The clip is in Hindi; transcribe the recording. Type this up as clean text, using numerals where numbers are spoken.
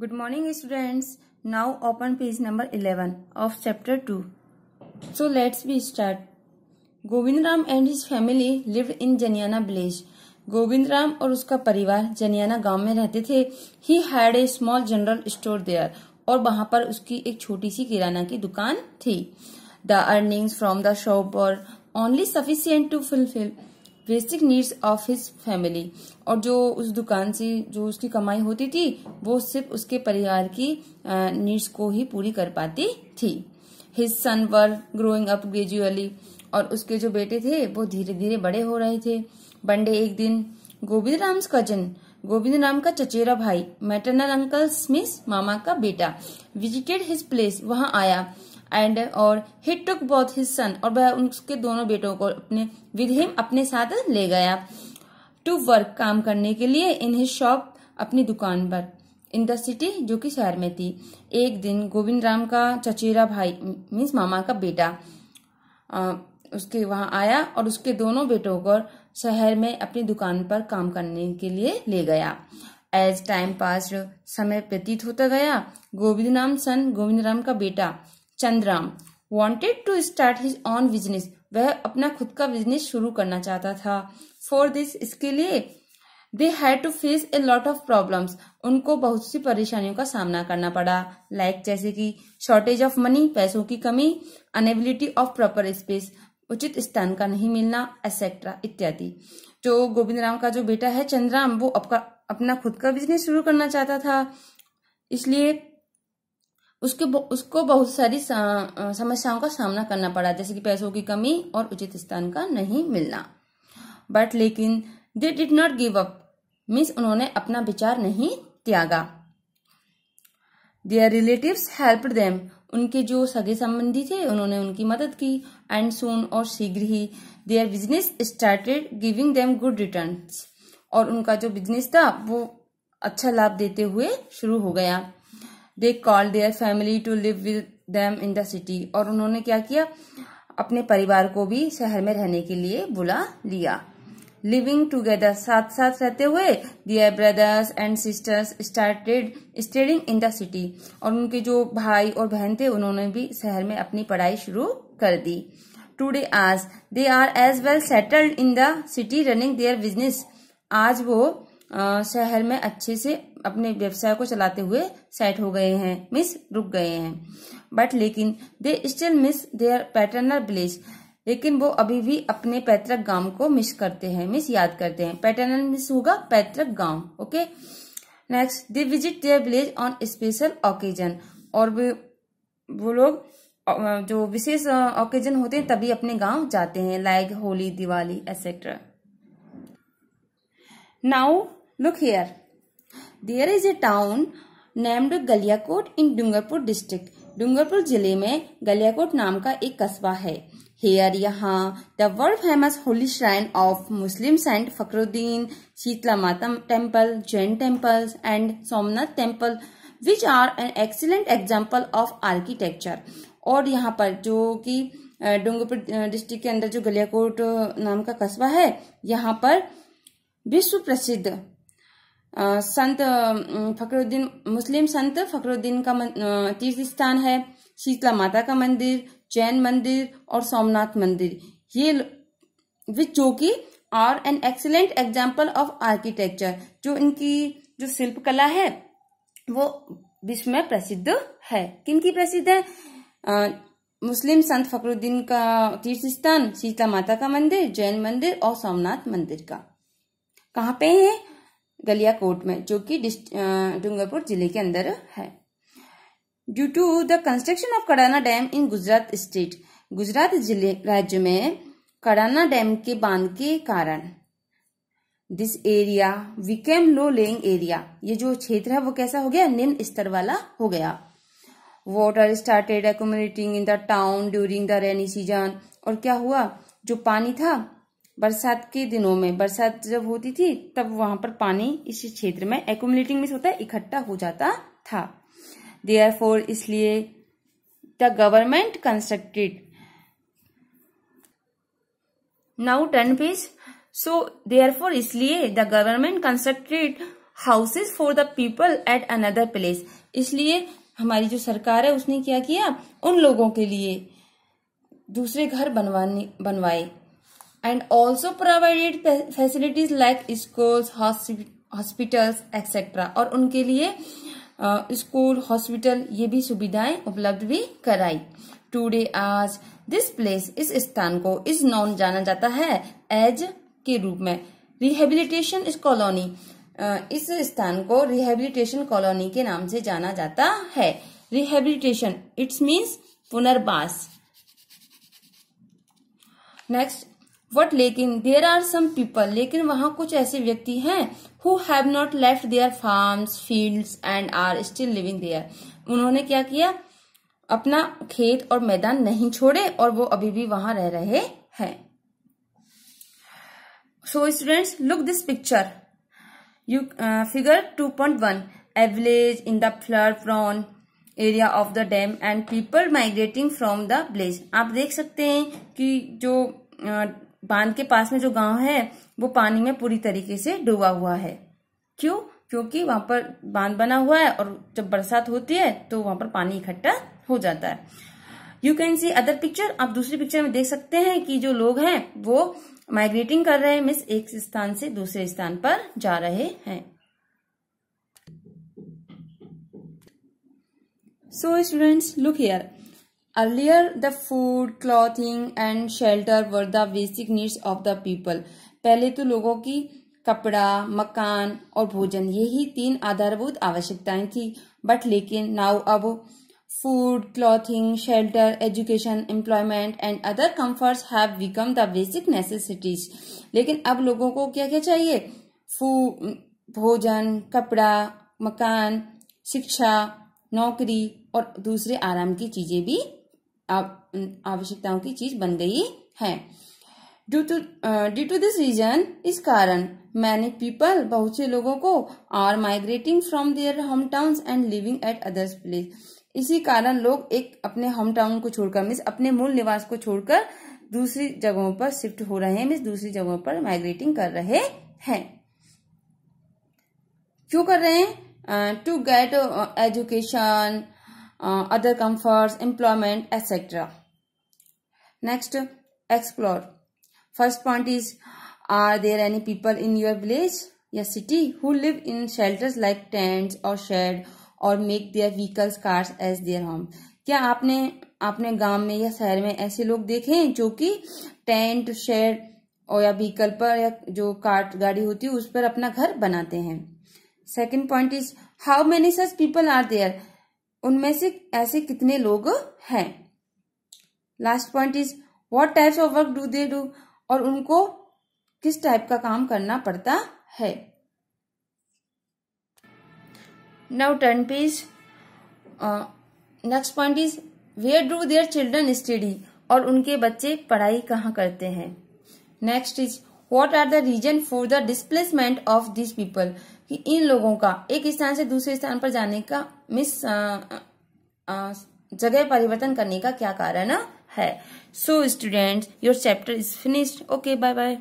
Good morning, students. Now open page number 11 of chapter 2. So let's be start. Govindram and his family lived in Janiana village. Govindram और उसका परिवार जनियाना गांव में रहते थे. He had a small general store there. और वहां पर उसकी एक छोटी सी किराना की दुकान थी. The earnings from the shop were only sufficient to fulfill basic needs of his family. और जो उस दुकान से जो उसकी कमाई होती थी वो सिर्फ उसके परिवार की नीड्स को ही पूरी कर पाती थी. His son were growing up gradually. और उसके जो बेटे थे वो धीरे धीरे बड़े हो रहे थे. वन डे एक दिन गोविंदराम्स कजन, गोविंदराम का चचेरा भाई, मैटरनल अंकल स्मिथ मामा का बेटा, विजिटेड हिज प्लेस, वहां आया. एंड और ही टुक बोथ हिज सन, और वह उसके दोनों बेटों को अपने विद हिम अपने साथ ले गया. टू वर्क, काम करने के लिए, इन हिज शॉप, अपनी दुकान पर, इन द सिटी, जो कि शहर में थी. एक दिन गोविंदराम का चचेरा भाई मीन्स मामा का बेटा उसके वहां आया और उसके दोनों बेटों को शहर में अपनी दुकान पर काम करने के लिए ले गया. एज टाइम पास, समय व्यतीत होता गया, गोविंदराम सन, गोविंदराम का बेटा चंद्राम, wanted to start his own business, वह अपना खुद का बिजनेस शुरू करना चाहता था. For this, इसके लिए they had to face a lot of problems, उनको बहुत सी परेशानियों का सामना करना पड़ा. Like जैसे कि शॉर्टेज ऑफ मनी, पैसों की कमी, अनेबिलिटी ऑफ प्रॉपर स्पेस, उचित स्थान का नहीं मिलना, एक्सेट्रा इत्यादि. जो गोविंदराम का जो बेटा है चंद्राम, वो अपना खुद का बिजनेस शुरू करना चाहता था, इसलिए उसको बहुत सारी समस्याओं का सामना करना पड़ा, जैसे कि पैसों की कमी और उचित स्थान का नहीं मिलना. बट लेकिन they did not give up, means उन्होंने अपना विचार नहीं त्यागा. देयर रिलेटिव्स हेल्प्ड देम, उनके जो सगे संबंधी थे उन्होंने उनकी मदद की. एंड सून, और शीघ्र ही, their business started giving them good returns, और उनका जो बिजनेस था वो अच्छा लाभ देते हुए शुरू हो गया. They called their family to live with them in the city, और उन्होंने क्या किया, अपने परिवार को भी शहर में रहने के लिए बुला लिया. Living together, साथ साथ रहते हुए, their brothers and sisters started studying in the city, और उनके जो भाई और बहन थे उन्होंने भी शहर में अपनी पढ़ाई शुरू कर दी. Today as they are as well settled in the city running their business, आज वो शहर में अच्छे से अपने व्यवसाय को चलाते हुए सेट हो गए हैं, मिस रुक गए हैं. बट लेकिन they still miss their paternal village, लेकिन वो अभी भी अपने पैतृक गांव को मिस करते हैं, मिस याद करते हैं. पैटर्नल मिस होगा पैतृक गांव. Okay, next, they visit their village on special occasion, और वो लोग जो विशेष ओकेजन होते हैं तभी अपने गांव जाते हैं, like Holi, Diwali etcetera. Now look here, there is a town named Galiyakot in Dungarpur district. Dungarpur जिले में गलियाकोट नाम का एक कस्बा है. हियर, यहाँ, the world famous holy shrine of Muslim saint Fakhruddin, Shitala Mata temple, Jain temples and Somnath temple, which are an excellent example of architecture. और यहाँ पर जो कि डूंगरपुर डिस्ट्रिक्ट के अंदर जो गलियाकोट नाम का कस्बा है, यहाँ पर विश्व प्रसिद्ध संत फखरुद्दीन, मुस्लिम संत फखरुद्दीन का तीर्थ स्थान है, शीतला माता का मंदिर, जैन मंदिर और सोमनाथ मंदिर, ये विच जो कि are an excellent example of architecture, जो इनकी जो शिल्प कला है वो विश्व में प्रसिद्ध है. किनकी प्रसिद्ध है? मुस्लिम संत फखरुद्दीन का तीर्थ स्थान, शीतला माता का मंदिर, जैन मंदिर और सोमनाथ मंदिर का. कहाँ पे है? गलियाकोट में, जो कि डूंगरपुर जिले के अंदर है. Due to the construction of Kadana dam in Gujarat state, Gujarat जिले राज्य में कडाना डैम के बांध के कारण, this area became low lying area, ये जो क्षेत्र है वो कैसा हो गया? निम्न स्तर वाला हो गया. Water started accumulating in the town during the rainy season, और क्या हुआ, जो पानी था बरसात के दिनों में, बरसात जब होती थी तब वहां पर पानी इस क्षेत्र में एक्यूमुलेटिंग मीन्स होता है इकट्ठा हो जाता था. देयरफॉर, इसलिए, the government constructed, now turn page. So therefore, इसलिए, the government constructed houses for the people at another place. इसलिए हमारी जो सरकार है उसने क्या किया, उन लोगों के लिए दूसरे घर बनवाए। And also provided facilities like schools, hospitals etcetera. और उनके लिए स्कूल, हॉस्पिटल ये भी सुविधाएं उपलब्ध भी कराई। टुडे आज दिस प्लेस, इस स्थान को इज नॉन जाना जाता है एज के रूप में रिहेबिलिटेशन कॉलोनी। इस स्थान को रिहेबिलिटेशन कॉलोनी के नाम से जाना जाता है। रिहेबिलिटेशन इट्स मीन्स पुनर्वास। नेक्स्ट वट, लेकिन देयर आर सम पीपल, लेकिन वहां कुछ ऐसे व्यक्ति हैं who have not left their farms, fields and are still living there. उन्होंने क्या किया, अपना खेत और मैदान नहीं छोड़े और वो अभी भी वहां रह रहे हैं। So students look this picture, you figure 2.1, a village in the flood prone area of the dam and people migrating from the village। आप देख सकते हैं कि जो बांध के पास में जो गांव है वो पानी में पूरी तरीके से डूबा हुआ है। क्यों? क्योंकि वहां पर बांध बना हुआ है और जब बरसात होती है तो वहां पर पानी इकट्ठा हो जाता है। You can see other picture, आप दूसरी पिक्चर में देख सकते हैं कि जो लोग हैं वो माइग्रेटिंग कर रहे हैं, मीन्स एक स्थान से दूसरे स्थान पर जा रहे हैं। So students look here, earlier the food, clothing and shelter were the basic needs of the people. पहले तो लोगों की कपड़ा, मकान और भोजन यही 3 आधारभूत आवश्यकताएं थी। बट लेकिन नाउ अब food, clothing, shelter, education, employment and other comforts have become the basic necessities। लेकिन अब लोगों को क्या क्या चाहिए, भोजन, कपड़ा, मकान, शिक्षा, नौकरी और दूसरे आराम की चीजें भी आवश्यकताओं की चीज बन गई है। ड्यू टू दिस रीजन, इस कारण मैनी पीपल, बहुत से लोगों को are migrating from their home towns and living at others place. इसी कारण लोग एक अपने होम टाउन को छोड़कर, मीन्स अपने मूल निवास को छोड़कर दूसरी जगहों पर शिफ्ट हो रहे हैं, मीन्स दूसरी जगहों पर माइग्रेटिंग कर रहे हैं। क्यों कर रहे हैं? To get education, other comforts, employment etcetera. Next explore. First point is, are there any people in your village या city who live in shelters like tents और शेड और make their vehicles, cars as their home. क्या आपने गांव में या शहर में ऐसे लोग देखे हैं जो कि टेंट, शेड और या व्हीकल पर या जो कार्ट गाड़ी होती है उस पर अपना घर बनाते हैं। Second point is, how many such people are there, उनमें से ऐसे कितने लोग हैं। Last point is, what types of work do they do, और उनको किस टाइप का काम करना पड़ता है। Now turn page. Next point is, where do their children study, और उनके बच्चे पढ़ाई कहाँ करते हैं। Next is, what are the reason for the displacement of these people, कि इन लोगों का एक स्थान से दूसरे स्थान पर जाने का जगह परिवर्तन करने का क्या कारण है। So students, your chapter is finished. Okay, bye bye.